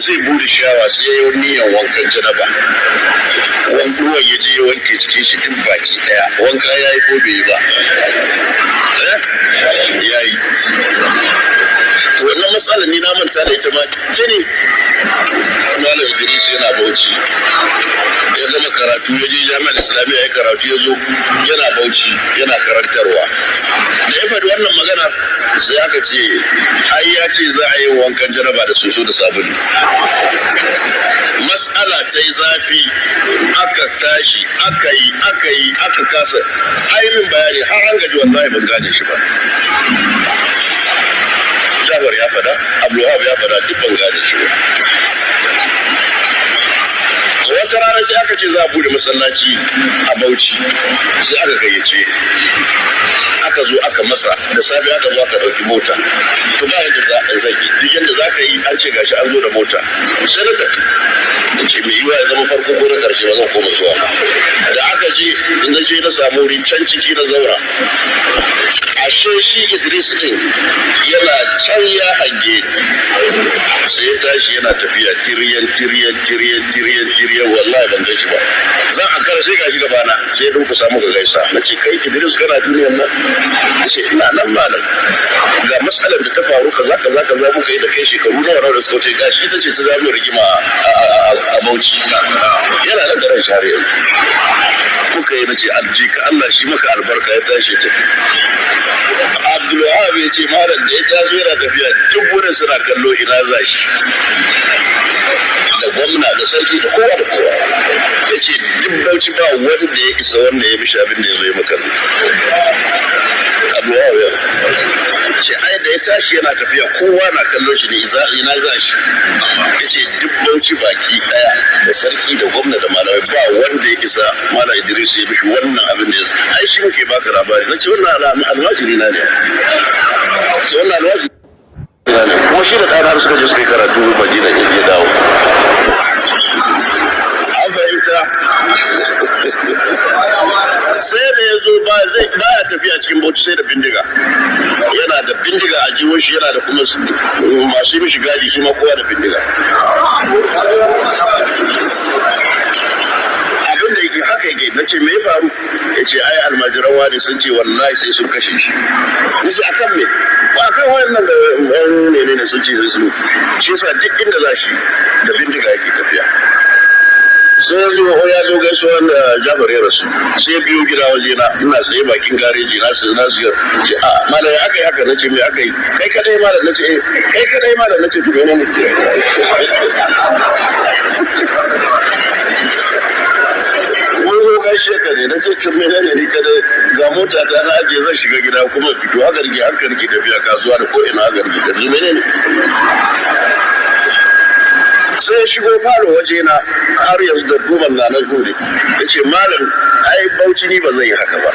zai bude shawa sai ya yi niyan wankan janaba ruwan ya je ya wanke jikin shi din baki daya wanka ya yi ko bai yi ba ya yi wannan matsalar ni na manta da ita ma tuni Malam Idris yana Bauchi ya gama karatu ya je jami'ar Islamiyya ya karatu ya zo yana Bauchi yana karantarwa da ya faɗi wannan magana sai aka ce ai ya ce za a yi wankan janaba da soso da sabulu mas'ala ta yi zafi aka tashi aka kasa ainihin bayani har an gaji wallahi ban gane shi ba Jafar ya fada Abdulwahab ya fada duk ban gane shi ba wata rana sai aka ce za a bude masallaci a Bauchi sai aka gayyace aka zo aka masa da safe aka zo aka dauki mota to ba yadda za a zage duk yadda za ka yi an ce gashi an zo da mota sai na tafi in ce mai yiwa ya zama farko ko na karshe ba zan koma zuwa da aka je na je na samu wuri can ciki na zaura ashe shi Idris din yana can ya hange sai ya tashi yana tafiya tiriyan wallahi ban gaishe ba zan a kara sai gashi gaba na sai ya dauka samu ga gaisa na ce kai Idris kana duniyar nan ce ina nan malam ga matsalar da ta faru kaza muka yi da kai shekaru nawa da suka wuce gashi ita ce ta zama rigima a Bauchi yana nan da ran shari'a muka yi na ce alji ka Allah shi maka albarka ya tashi ta Abdulwahab ya ce malam da ya taso yana tafiya duk wurin suna kallo ina za shi da gwamna da sarki da kowa ya ce duk Bauchi ba wanda ya isa wanda ya bishi abin da ya zo ya maka Abdulwahab ya ce ai da ya tashi yana tafiya kowa na kallon shi ne ina za shi ya ce duk Bauchi baki daya da sarki da gwamna da malamai ba wanda ya isa Malam Idris ya bishi wannan abin da ai shi muke baka labari na ce wannan almajiri na ne ce wannan almajiri kuma shi da ɗana har suka je suka yi karatu Madina ya dawo an fahimta sai da ya zo ba ya tafiya cikin Bauchi sai da bindiga yana da bindiga a jiwon shi yana da kuma masu mishi gadi shi ma kowa da bindiga abin da yake haka yake na ce me ya faru ya ce ai almajiran wani sun ce wallahi sai sun kashe shi nace akan me ba kan wannan da ne sun ce su shi yasa duk inda za shi da bindiga yake tafiya sai ya zo gaisuwa da Jafar ya rasu sai biyo gida waje na ina sai bakin gareji na ce a malai aka yi haka nace me aka yi kai kadai malam nace kai kadai malam nace to ne gaishe ka ne na ce kin mene ne ni kada ga mota ta na aje zan shiga gida kuma fito haka rike hankali ki tafiya kasuwa da ko ina haka rike da mene ne sai ya shigo falo waje na har yanzu da duban na gode ya ce malam ai Bauchi ni ba zan yi haka ba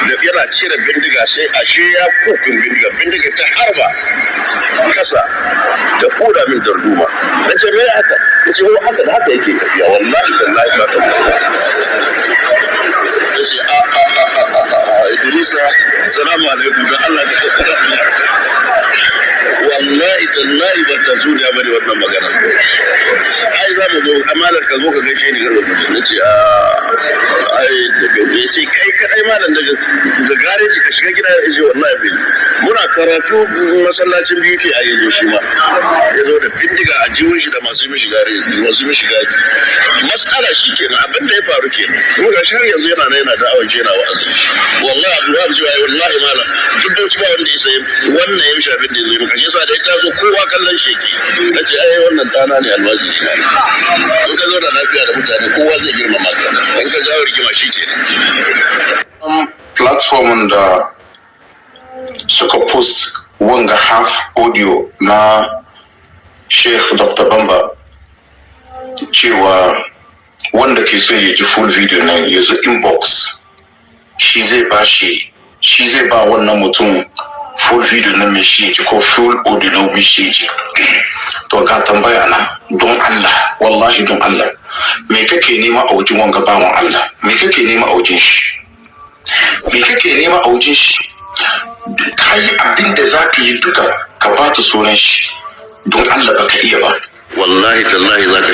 da yana cire bindiga sai ashe ya kokun bindiga ta harba kasa da koda min darduma na ce me haka ya ce haka yake tafiya wallahi tallahi ba ta yace Idrisa salamu alaikum da Allah ka saka wallahi tallahi ba ta zuciya bane wannan magana ai za mu zo amalar ka zo ka gaishe ni garba nace ai da ce kai kadai malam daga gareji ka shiga gida yace wallahi bai muna karatu masallacin beauty a yanzu shi ma yazo da bindiga a jiwon shi da masu mishi gadi mas'ala shikenan abin da ya faru kenan kuma ga shar yanzu yana da awon kenan wa'azi wallahi Abdulwahab cewa wallahi malam duk da ba wanda ya sai wannan ya mishi abin da ya zo maka shi yasa da ya taso kowa kallon sheki nace ai wannan dana ne almajiri ne in ka zo da lafiya da mutane kowa zai girmama ka in ka jawo rigima shikenan platform da suka post wanga half audio na Sheikh Dr. Bamba cewa wanda ke so ya ji full video nan ya zo inbox shi zai ba wannan mutum full video na mai shi ko full audio na mai shi to ga tambaya na don Allah wallahi don Allah me kake nema a wajen wanga bawan Allah me kake nema a wajen shi kai abin da zaka yi duka ka ba ta sunan shi don Allah baka iya ba wallahi tallahi za ka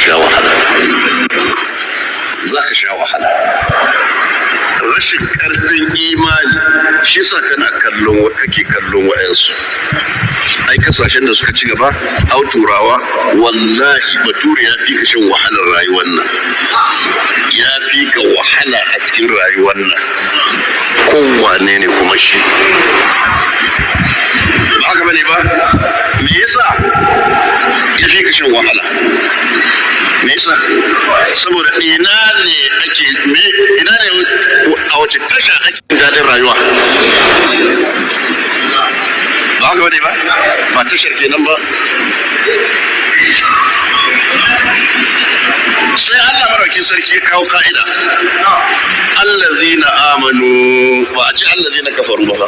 sha wahala. Rashin karfin imani shi sa kake kallon wa'yansu. Ai kasashen da suka ci gaba, au turawa, wallahi bature ya fi ka shan wahalar rayuwar nan, ya fi ka wahala a cikin rayuwar nan, kowane ne kuma shi. Ba haka bane ba? Me yasa ya fi ka shan wahala? Me yasa? Saboda ina ne a wace tasha ake daɗin rayuwa? Ba haka bane ba? Ba tashar kenan ba. Sai Allah maraukin sarki ya kawo ka'ida. Allazina amanu, ba a ce allazina kafaru ba.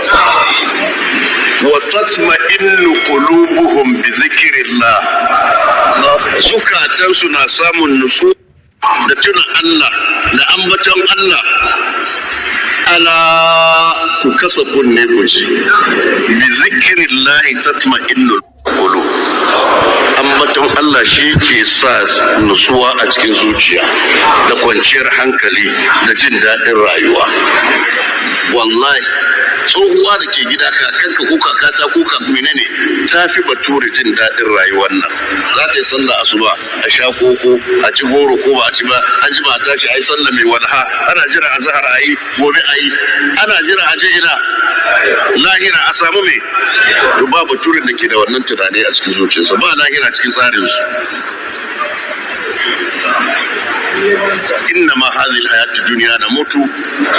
Wa tatma'innu qulubuhum bi zikrillah. Zukatansu na samun nutsu da tuna Allah da ambaton Allah. Ala ku kasa kunne ku ji, bi zikrillah tatma'innu qulub. Ambaton Allah shi ke sa nutsuwa a cikin zuciya da kwanciyar hankali da jin daɗin rayuwa. Wallahi tsohuwa da ke gida kakanka ko kakata ko menene ta fi bature jin daɗin rayuwar nan. Za ta yi sallah asuba a sha koko a ci goro ko ba a ci ba, an ji ba tashi a yi sallah mai walha, ana jira a zahar a yi, gobe a yi, ana jira a je ina lahira a samu mai. Ba baturen da ke da wannan tunani a cikin zuciyarsa, ba lahira cikin tsarinsu. إنما هذه الحياة الدنيا نموت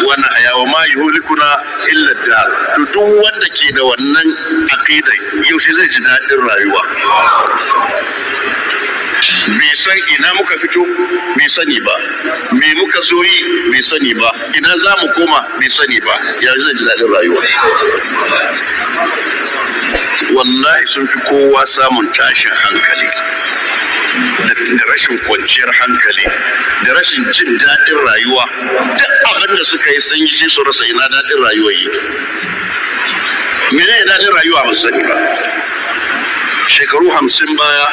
ونحيا وما يهلكنا إلا الدهر. duk wanda ke da wannan aqidai yaushe zai ji daɗin rayuwa? Bai san ina muka fito, bai sani ba. Me muka zo yi, bai sani ba. Ina za mu koma, bai sani ba. Yaushe zai ji daɗin rayuwa? Wallahi sun fi kowa samun tashin hankali da rashin kwanciyar hankali da rashin jin daɗin rayuwa. Duk abin da suka yi sun yi shi su rasa ina daɗin rayuwa yi. Mene daɗin rayuwa ba sani ba. Shekaru 50 baya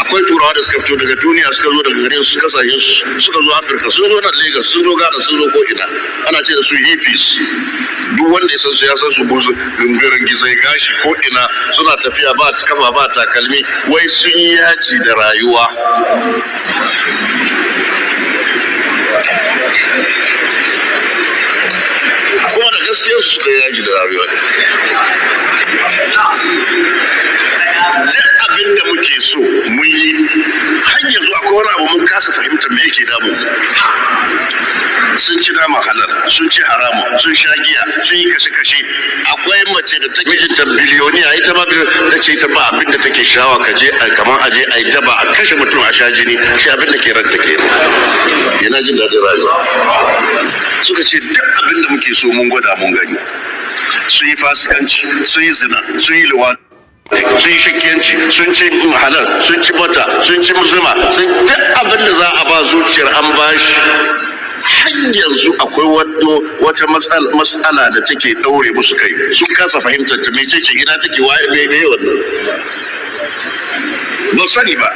akwai turawa da suka fito daga duniya suka zo daga garin su kasashen suka zo Afirka, sun zo nan Lagos, sun zo Ghana, sun zo ko ina. Ana ce da su hippies. Duk wanda ya san su ya san su buzu gungurin gizai gashi ko ina, suna tafiya ba kafa ba takalmi, wai sun yi yaji da rayuwa. Kuma da gaskiyar su suka yi yaji da rayuwa. Duk abin da muke so mun yi, har yanzu akwai wani abu mun kasa fahimtar me yake damu. Sun ci nama halal, sun ci haramu, sun sha giya, sun yi kashe-kashe. Akwai mace da ta mijinta biliyoniya, ita ma ta ce ta ba abin da take shawa, ka je kamar aje a yi daba a kashe mutum a sha jini, shi abin da ke ranta ke yana jin daɗin rayuwa. Suka ce duk abin da muke so mun gwada mun gani. Sun yi fasikanci, sun yi zina, sun yi luwadi, sun yi shakiyanci, sun ci halal, sun ci bata, sun ci zuma, sun duk abin da za a ba zuciyar an bashi. Har yanzu akwai wata matsala da take ɗaure musu kai, sun kasa fahimtar ta mece ce, ina take, waye ne wannan ba sani ba.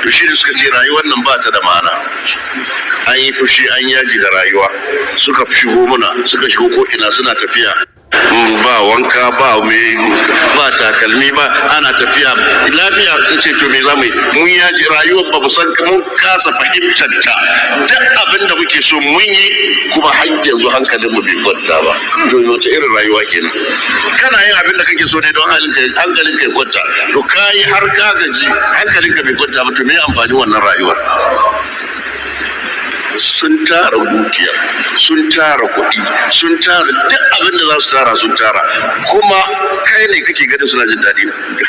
To shi ne suka ce rayuwar nan ba ta da ma'ana. An yi fushi, an yaji da rayuwa, suka shigo ko ina suna tafiya ba wanka ba takalmi ba, ana tafiya lafiya. Sun ce to me za mu yi, mun yaji rayuwar ba mu san, mun kasa fahimtar ta. Duk abin da muke so mun yi, kuma har yanzu hankalin mu bai kwanta ba. To wace irin rayuwa kenan? Kana yin abin da kake so ne don hankalin kai kwanta, to kai har ka gaji hankalin ka bai kwanta ba, to me amfani wannan rayuwar? Sun tara dukiya, sun tara kuɗi, sun tara duk abin da za su tara sun tara, kuma kai ne kake ganin suna jin daɗi.